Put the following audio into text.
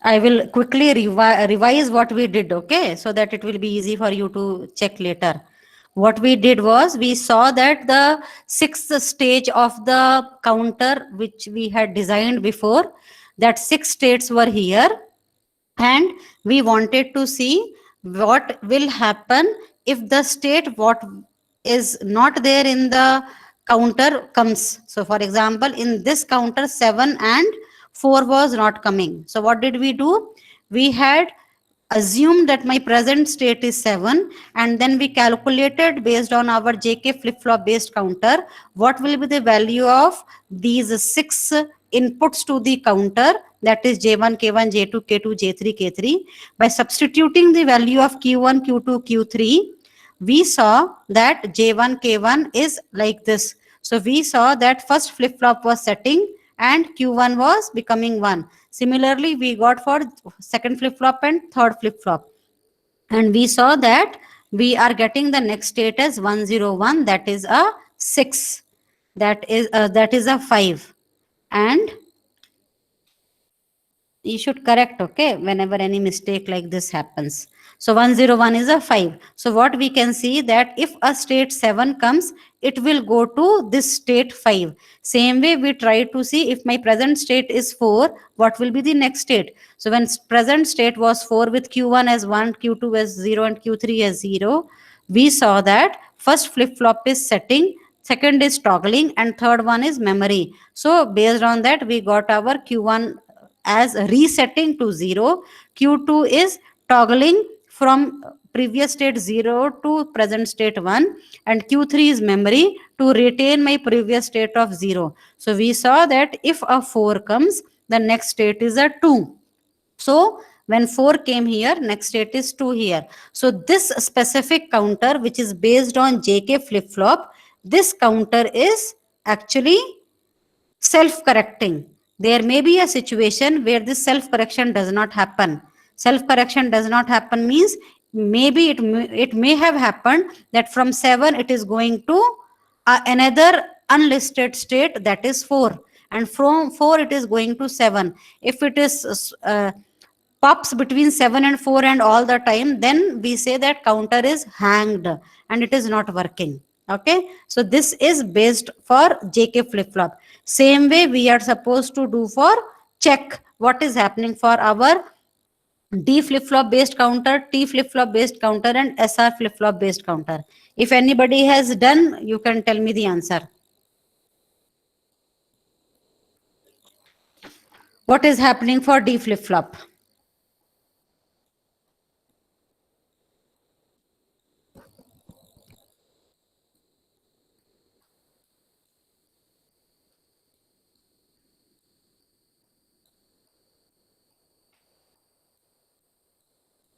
I will quickly revise what we did, okay, so that it will be easy for you to check later. What we did was we saw that the sixth stage of the counter, which we had designed before, that six states were here, and we wanted to see what will happen if the state what is not there in the counter comes. So for example, in this counter 7 and 4 was not coming. So what did we do? We had assumed that my present state is 7, and then we calculated based on our JK flip-flop based counter what will be the value of these 6 inputs to the counter, that is J1, K1, J2, K2, J3, K3. By substituting the value of Q1, Q2, Q3, we saw that J1, K1 is like this. So we saw that first flip-flop was setting and Q1 was becoming 1. Similarly, we got for second flip-flop and third flip-flop. And we saw that we are getting the next state as 101, that is a 6. That is a 5. And you should correct, okay, whenever any mistake like this happens. So 101 is a 5. So what we can see that if a state 7 comes, it will go to this state 5. Same way we try to see if my present state is 4, what will be the next state. So when present state was 4 with Q1 as 1, Q2 as 0 and Q3 as 0, we saw that first flip-flop is setting, second is toggling, and third one is memory. So based on that, we got our Q1 as resetting to 0, Q2 is toggling from previous state 0 to present state 1, and Q3 is memory to retain my previous state of 0. So we saw that if a 4 comes, the next state is a 2. So when 4 came here, next state is 2 here. So this specific counter, which is based on JK flip-flop, this counter is actually self-correcting. There may be a situation where this self-correction does not happen. Self-correction does not happen means maybe it may have happened that from 7 it is going to another unlisted state, that is 4, and from 4 it is going to 7. If it is pops between 7 and 4 and all the time, then we say that counter is hanged and it is not working. Okay, so this is based for JK flip-flop. Same way we are supposed to do for check what is happening for our D flip-flop based counter, T flip-flop based counter, and SR flip-flop based counter. If anybody has done, you can tell me the answer. What is happening for D flip-flop?